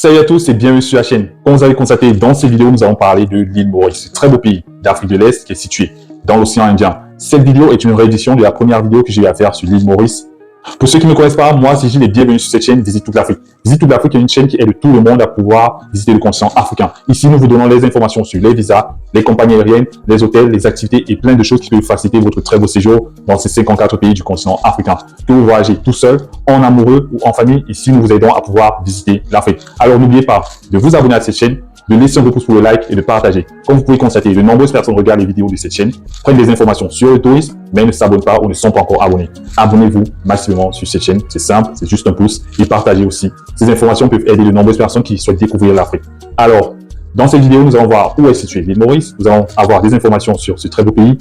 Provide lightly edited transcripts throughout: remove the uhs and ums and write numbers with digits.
Salut à tous et bienvenue sur la chaîne. Comme vous avez constaté, dans cette vidéo, nous allons parler de l'île Maurice, ce très beau pays d'Afrique de l'Est qui est situé dans l'océan Indien. Cette vidéo est une réédition de la première vidéo que j'ai eu à faire sur l'île Maurice. Pour ceux qui ne me connaissent pas, moi c'est Gilles et bienvenue sur cette chaîne Visite toute l'Afrique. Visite toute l'Afrique est une chaîne qui aide tout le monde à pouvoir visiter le continent africain. Ici, nous vous donnons les informations sur les visas, les compagnies aériennes, les hôtels, les activités et plein de choses qui peuvent faciliter votre très beau séjour dans ces 54 pays du continent africain. Que vous voyagez tout seul, en amoureux ou en famille, ici nous vous aidons à pouvoir visiter l'Afrique. Alors n'oubliez pas de vous abonner à cette chaîne, de laisser un gros pouce pour le like et de partager. Comme vous pouvez constater, de nombreuses personnes regardent les vidéos de cette chaîne, prennent des informations sur le tourisme, mais ne s'abonnent pas ou ne sont pas encore abonnés. Abonnez-vous maximum sur cette chaîne, c'est simple, c'est juste un pouce et partagez aussi. Ces informations peuvent aider de nombreuses personnes qui souhaitent découvrir l'Afrique. Alors, dans cette vidéo, nous allons voir où est située l'île Maurice, nous allons avoir des informations sur ce très beau pays,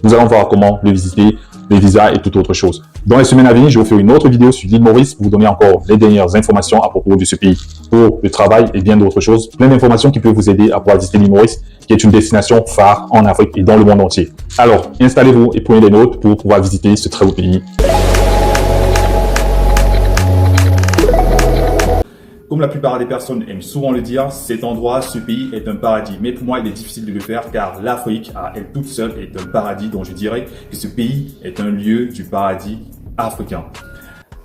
nous allons voir comment le visiter, les visas et toute autre chose. Dans les semaines à venir, je vais vous faire une autre vidéo sur l'île Maurice pour vous donner encore les dernières informations à propos de ce pays pour le travail et bien d'autres choses. Plein d'informations qui peuvent vous aider à pouvoir visiter l'île Maurice, qui est une destination phare en Afrique et dans le monde entier. Alors, installez-vous et prenez des notes pour pouvoir visiter ce très beau pays. Comme la plupart des personnes aiment souvent le dire, cet endroit, ce pays est un paradis. Mais pour moi, il est difficile de le faire car l'Afrique, à elle toute seule, est un paradis. Donc je dirais que ce pays est un lieu du paradis africain.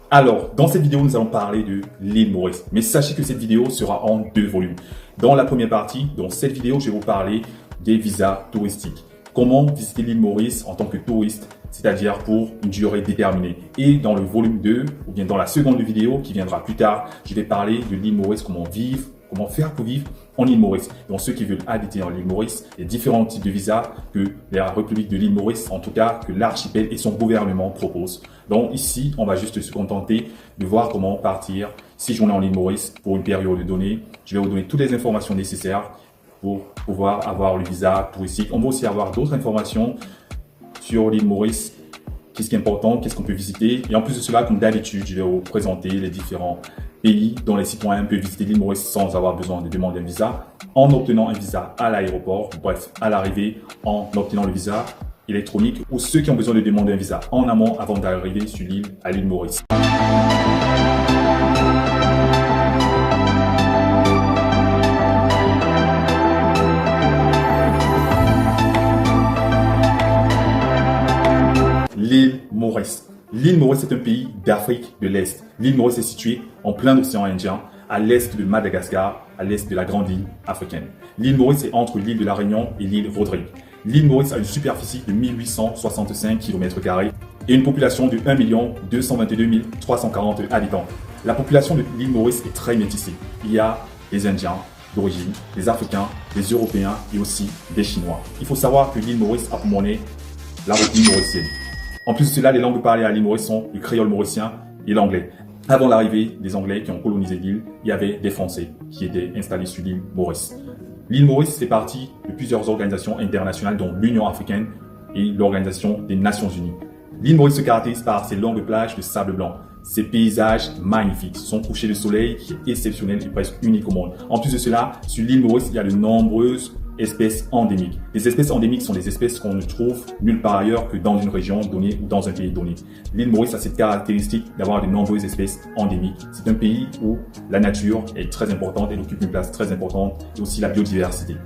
Alors, dans cette vidéo, nous allons parler de l'île Maurice. Mais sachez que cette vidéo sera en 2 volumes. Dans la première partie, dans cette vidéo, je vais vous parler des visas touristiques. Comment visiter l'île Maurice en tant que touriste, c'est-à-dire pour une durée déterminée. Et dans le volume 2, ou bien dans la seconde vidéo qui viendra plus tard, je vais parler de l'île Maurice, comment vivre, comment faire pour vivre en île Maurice. Donc ceux qui veulent habiter en île Maurice, les différents types de visas que la République de l'île Maurice, en tout cas que l'archipel et son gouvernement proposent. Donc ici, on va juste se contenter de voir comment partir 6 journées en île Maurice pour une période donnée. Je vais vous donner toutes les informations nécessaires pour pouvoir avoir le visa touristique. On va aussi avoir d'autres informations sur l'île Maurice, qu'est-ce qui est important, qu'est-ce qu'on peut visiter. Et en plus de cela, comme d'habitude, je vais vous présenter les différents pays dont les citoyens peuvent visiter l'île Maurice sans avoir besoin de demander un visa, en obtenant un visa à l'aéroport, bref, à l'arrivée, en obtenant le visa électronique, ou ceux qui ont besoin de demander un visa en amont avant d'arriver sur l'île à l'île Maurice. L'île Maurice. L'île Maurice est un pays d'Afrique de l'Est. L'île Maurice est située en plein océan Indien, à l'est de Madagascar, à l'est de la grande île africaine. L'île Maurice est entre l'île de la Réunion et l'île Rodrigue. L'île Maurice a une superficie de 1865 km² et une population de 1 222 340 habitants. La population de l'île Maurice est très métissée. Il y a les Indiens d'origine, les Africains, les Européens et aussi des Chinois. Il faut savoir que l'île Maurice a pour monnaie la roupie mauricienne. En plus de cela, les langues parlées à l'île Maurice sont le créole mauricien et l'anglais. Avant l'arrivée des Anglais qui ont colonisé l'île, il y avait des Français qui étaient installés sur l'île Maurice. L'île Maurice fait partie de plusieurs organisations internationales dont l'Union africaine et l'Organisation des Nations Unies. L'île Maurice se caractérise par ses longues plages de sable blanc, ses paysages magnifiques, son coucher de soleil qui est exceptionnel et presque unique au monde. En plus de cela, sur l'île Maurice, il y a de nombreuses espèces endémiques. Les espèces endémiques sont des espèces qu'on ne trouve nulle part ailleurs que dans une région donnée ou dans un pays donné. L'île Maurice a cette caractéristique d'avoir de nombreuses espèces endémiques. C'est un pays où la nature est très importante, elle occupe une place très importante et aussi la biodiversité.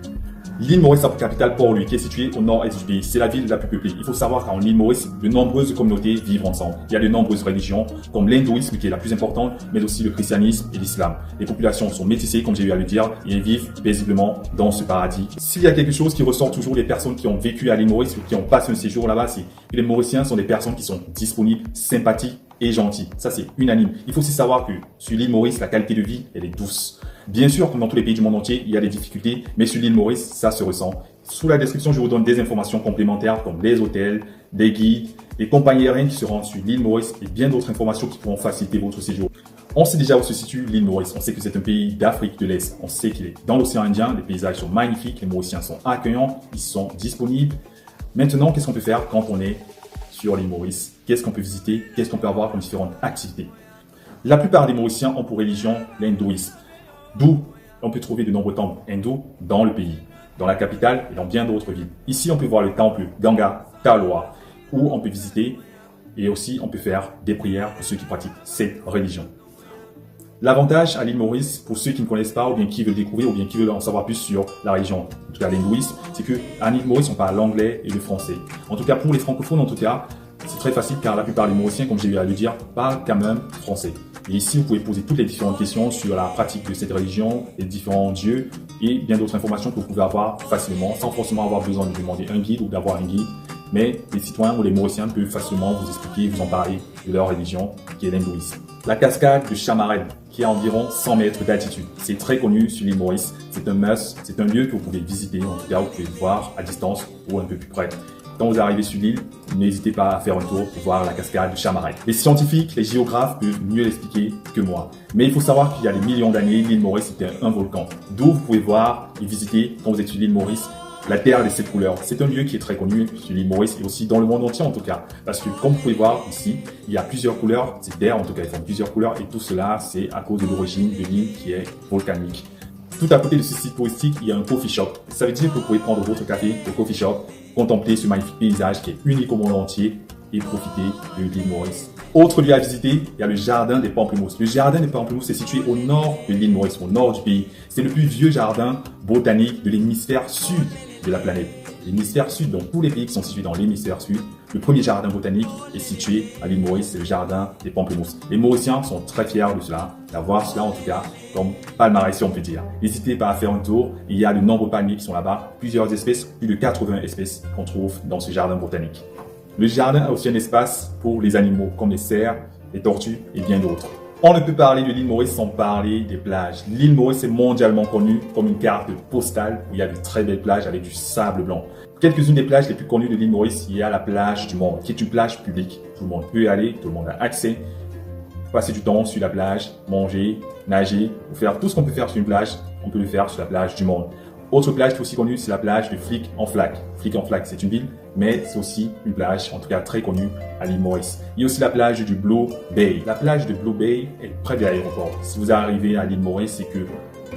L'île Maurice a pour capitale Port-Louis qui est située au nord-est du pays. C'est la ville la plus peuplée. Il faut savoir qu'en île Maurice, de nombreuses communautés vivent ensemble. Il y a de nombreuses religions, comme l'hindouisme qui est la plus importante, mais aussi le christianisme et l'islam. Les populations sont métissées, comme j'ai eu à le dire, et elles vivent paisiblement dans ce paradis. S'il y a quelque chose qui ressort toujours des personnes qui ont vécu à l'île Maurice ou qui ont passé un séjour là-bas, c'est que les Mauriciens sont des personnes qui sont disponibles, sympathiques et gentilles. Ça, c'est unanime. Il faut aussi savoir que sur l'île Maurice, la qualité de vie, elle est douce. Bien sûr, comme dans tous les pays du monde entier, il y a des difficultés, mais sur l'île Maurice, ça se ressent. Sous la description, je vous donne des informations complémentaires comme les hôtels, des guides, les compagnies aériennes qui se rendent sur l'île Maurice et bien d'autres informations qui pourront faciliter votre séjour. On sait déjà où se situe l'île Maurice. On sait que c'est un pays d'Afrique de l'Est. On sait qu'il est dans l'océan Indien. Les paysages sont magnifiques. Les Mauriciens sont accueillants. Ils sont disponibles. Maintenant, qu'est-ce qu'on peut faire quand on est sur l'île Maurice? Qu'est-ce qu'on peut visiter? Qu'est-ce qu'on peut avoir comme différentes activités? La plupart des Mauriciens ont pour religion l'hindouisme. D'où on peut trouver de nombreux temples hindous dans le pays, dans la capitale et dans bien d'autres villes. Ici, on peut voir le temple Ganga Taloa, où on peut visiter et aussi on peut faire des prières pour ceux qui pratiquent cette religion. L'avantage à l'île Maurice, pour ceux qui ne connaissent pas ou bien qui veulent découvrir ou bien qui veulent en savoir plus sur la région, en tout cas l'hindouisme, c'est qu'à l'île Maurice, on parle l'anglais et le français. En tout cas, pour les francophones, en tout cas, c'est très facile car la plupart des Mauriciens, comme j'ai eu à le dire, parlent quand même français. Et ici, vous pouvez poser toutes les différentes questions sur la pratique de cette religion, les différents dieux et bien d'autres informations que vous pouvez avoir facilement sans forcément avoir besoin de demander un guide ou d'avoir un guide. Mais les citoyens ou les Mauriciens peuvent facilement vous expliquer, vous en parler de leur religion qui est l'hindouisme. La cascade de Chamarène, qui est à environ 100 mètres d'altitude. C'est très connu sur l'île Maurice. C'est un must, c'est un lieu que vous pouvez visiter, en tout cas vous pouvez voir à distance ou un peu plus près. Quand vous arrivez sur l'île, n'hésitez pas à faire un tour pour voir la cascade de Chamarène. Les scientifiques, les géographes peuvent mieux l'expliquer que moi. Mais il faut savoir qu'il y a des millions d'années, l'île Maurice était un volcan. D'où vous pouvez voir et visiter, quand vous êtes sur l'île Maurice, la terre des 7 couleurs. C'est un lieu qui est très connu sur l'île Maurice et aussi dans le monde entier en tout cas. Parce que comme vous pouvez voir ici, il y a plusieurs couleurs. Ces terres en tout cas, elles font plusieurs couleurs et tout cela, c'est à cause de l'origine de l'île qui est volcanique. Tout à côté de ce site touristique, il y a un coffee shop. Ça veut dire que vous pouvez prendre votre café au coffee shop, contempler ce magnifique paysage qui est unique au monde entier et profiter de l'île Maurice. Autre lieu à visiter, il y a le jardin des Pamplemousses. Le jardin des Pamplemousses est situé au nord de l'île Maurice, au nord du pays. C'est le plus vieux jardin botanique de l'hémisphère sud de la planète. L'hémisphère sud, donc tous les pays qui sont situés dans l'hémisphère sud, le premier jardin botanique est situé à l'île Maurice, c'est le jardin des Pamplemousses. Les Mauriciens sont très fiers de cela, d'avoir cela en tout cas comme palmarès si on peut dire. N'hésitez pas à faire un tour, il y a de nombreux palmiers qui sont là-bas, plusieurs espèces, plus de 80 espèces qu'on trouve dans ce jardin botanique. Le jardin a aussi un espace pour les animaux comme les cerfs, les tortues et bien d'autres. On ne peut parler de l'île Maurice sans parler des plages. L'île Maurice est mondialement connue comme une carte postale où il y a de très belles plages avec du sable blanc. Quelques-unes des plages les plus connues de l'île Maurice, il y a la plage du Monde, qui est une plage publique. Tout le monde peut y aller, tout le monde a accès. Passer du temps sur la plage, manger, nager, ou faire tout ce qu'on peut faire sur une plage, on peut le faire sur la plage du Monde. Autre plage qui est aussi connue, c'est la plage de Flic en Flac. Flic en Flac, c'est une ville, mais c'est aussi une plage, en tout cas très connue à l'île Maurice. Il y a aussi la plage du Blue Bay. La plage de Blue Bay est près de l'aéroport. Si vous arrivez à l'île Maurice et que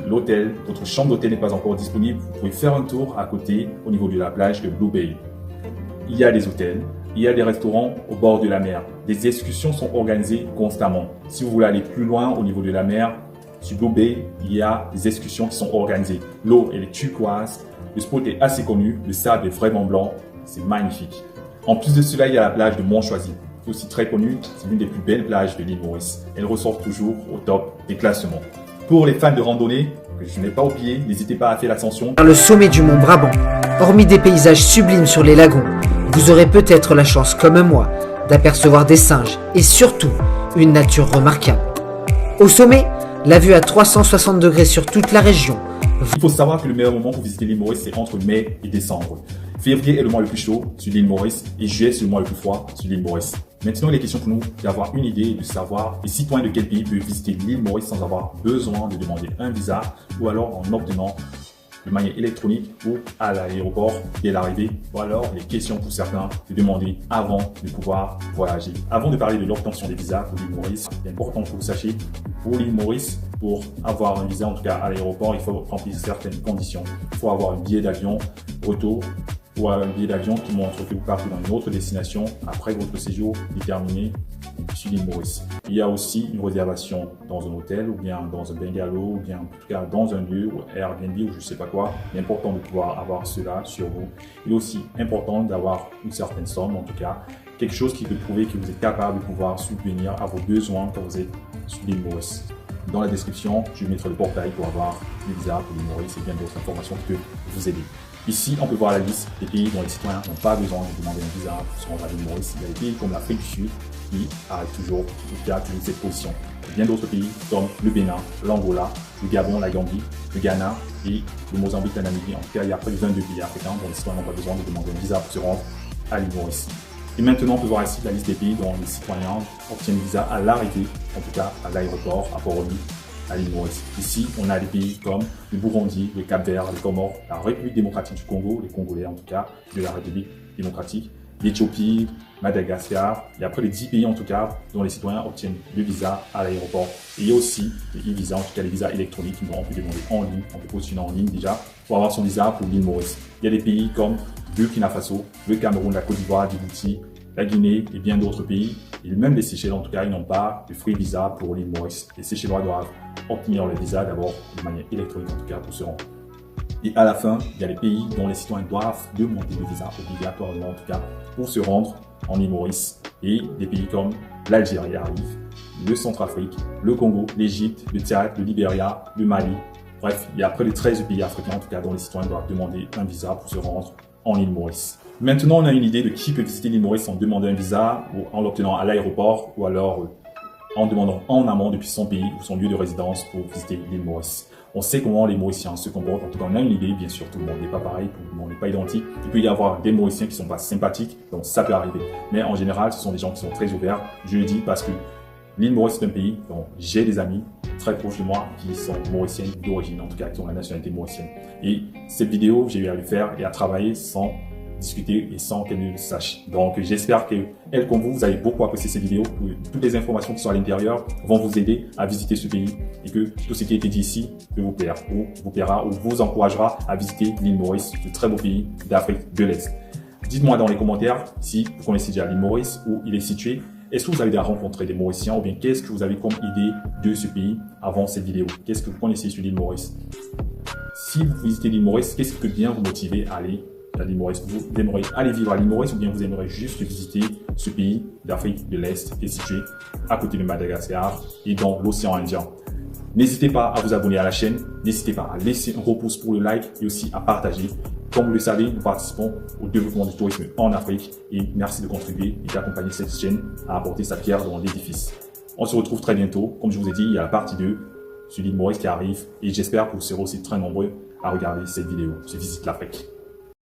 l'hôtel, votre chambre d'hôtel n'est pas encore disponible, vous pouvez faire un tour à côté au niveau de la plage de Blue Bay. Il y a des hôtels, il y a des restaurants au bord de la mer. Des excursions sont organisées constamment. Si vous voulez aller plus loin au niveau de la mer, sur Blue Bay, il y a des excursions qui sont organisées. L'eau, elle est turquoise, le spot est assez connu, le sable est vraiment blanc, c'est magnifique. En plus de cela, il y a la plage de Montchoisy, qui est aussi très connue, c'est l'une des plus belles plages de l'île Maurice. Elle ressort toujours au top des classements. Pour les fans de randonnée, que je n'ai pas oublié, n'hésitez pas à faire l'ascension Vers le sommet du mont Brabant, hormis des paysages sublimes sur les lagons, vous aurez peut-être la chance, comme moi, d'apercevoir des singes et surtout une nature remarquable. Au sommet, la vue à 360 degrés sur toute la région. Il faut savoir que le meilleur moment pour visiter l'île Maurice, c'est entre mai et décembre. Février est le mois le plus chaud sur l'île Maurice et juillet, c'est le mois le plus froid sur l'île Maurice. Maintenant, il est question pour nous d'avoir une idée et de savoir les citoyens de quel pays peuvent visiter l'île Maurice sans avoir besoin de demander un visa ou alors en obtenant de manière électronique ou à l'aéroport dès l'arrivée, ou alors les questions pour certains de demander avant de pouvoir voyager. Avant de parler de l'obtention des visas pour l'île Maurice, il est important que vous sachiez pour l'île Maurice, pour avoir un visa, en tout cas à l'aéroport, il faut remplir certaines conditions. Il faut avoir un billet d'avion retour ou un billet d'avion qui montre que vous partez dans une autre destination après votre séjour déterminé sur l'île Maurice. Il y a aussi une réservation dans un hôtel ou bien dans un bungalow ou bien en tout cas dans un lieu ou Airbnb ou je ne sais pas quoi. Il est important de pouvoir avoir cela sur vous. Il est aussi important d'avoir une certaine somme, en tout cas quelque chose qui peut prouver que vous êtes capable de pouvoir subvenir à vos besoins quand vous êtes sur l'île Maurice. Dans la description, je mettrai le portail pour avoir le visa pour l'île Maurice et bien d'autres informations qui peuvent vous aider. Ici, on peut voir la liste des pays dont les citoyens n'ont pas besoin de demander un visa pour se rendre à l'île Maurice. Il y a des pays comme l'Afrique du Sud qui arrivent toujours, qui a toujours cette position. Il y a bien d'autres pays comme le Bénin, l'Angola, le Gabon, la Gambie, le Ghana et le Mozambique, la Namibie. En tout cas, il y a près de 22 pays africains dont les citoyens n'ont pas besoin de demander un visa pour se rendre à l'île Maurice. Et maintenant, on peut voir ici la liste des pays dont les citoyens obtiennent un visa à l'arrivée, en tout cas à l'aéroport, à Port-au-Prince, à l'île Maurice. Ici, on a des pays comme le Burundi, le Cap-Vert, les Comores, la République démocratique du Congo, les Congolais en tout cas, de la République démocratique, l'Éthiopie, Madagascar. Il y a près de 10 pays en tout cas dont les citoyens obtiennent le visa à l'aéroport. Et il y a aussi les e-visas, en tout cas les visas électroniques qu'on peut demander en ligne, on peut postuler en ligne déjà pour avoir son visa pour l'île Maurice. Il y a des pays comme Burkina Faso, le Cameroun, la Côte d'Ivoire, Djibouti, la Guinée et bien d'autres pays, et même les Seychelles en tout cas, ils n'ont pas de free visa pour l'île Maurice. Les Seychellois doivent obtenir le visa d'abord de manière électronique en tout cas pour se rendre. Et à la fin, il y a les pays dont les citoyens doivent demander le visa obligatoirement en tout cas pour se rendre en île Maurice. Et des pays comme l'Algérie arrivent, le Centrafrique, le Congo, l'Égypte, le Tchad, le Libéria, le Mali. Bref, il y a près de 13 pays africains en tout cas dont les citoyens doivent demander un visa pour se rendre en île Maurice. Maintenant, on a une idée de qui peut visiter l'île Maurice en demandant un visa ou en l'obtenant à l'aéroport ou alors en demandant en amont depuis son pays ou son lieu de résidence pour visiter l'île Maurice. On sait comment les Mauriciens se comportent, en tout cas on a une idée, bien sûr tout le monde n'est pas pareil, tout le monde n'est pas identique. Il peut y avoir des Mauriciens qui sont pas sympathiques, donc ça peut arriver. Mais en général, ce sont des gens qui sont très ouverts. Je le dis parce que l'île Maurice est un pays dont j'ai des amis très proches de moi qui sont mauriciens d'origine, en tout cas qui ont la nationalité mauricienne. Et cette vidéo, j'ai eu à le faire et à travailler sans discuter et sans qu'elle ne le sache. Donc j'espère que elle comme vous avez beaucoup apprécié cette vidéo, que toutes les informations qui sont à l'intérieur vont vous aider à visiter ce pays et que tout ce qui a été dit ici peut vous plaire ou vous plaira ou vous encouragera à visiter l'île Maurice, ce très beau pays d'Afrique de l'Est. Dites-moi dans les commentaires si vous connaissez déjà l'île Maurice, où il est situé. Est-ce que vous avez déjà rencontré des Mauriciens ou bien qu'est-ce que vous avez comme idée de ce pays avant cette vidéo? Qu'est-ce que vous connaissez sur l'île Maurice? Si vous visitez l'île Maurice, qu'est-ce qui peut bien vous motiver à aller à l'île Maurice? Vous aimeriez aller vivre à l'île Maurice ou bien vous aimeriez juste visiter ce pays d'Afrique de l'Est qui est situé à côté de Madagascar et dans l'océan Indien? N'hésitez pas à vous abonner à la chaîne, n'hésitez pas à laisser un repousse pour le like et aussi à partager. Comme vous le savez, nous participons au développement du tourisme en Afrique et merci de contribuer et d'accompagner cette chaîne à apporter sa pierre dans l'édifice. On se retrouve très bientôt. Comme je vous ai dit, il y a la partie 2 sur l'île Maurice qui arrive et j'espère que vous serez aussi très nombreux à regarder cette vidéo. Je visite l'Afrique.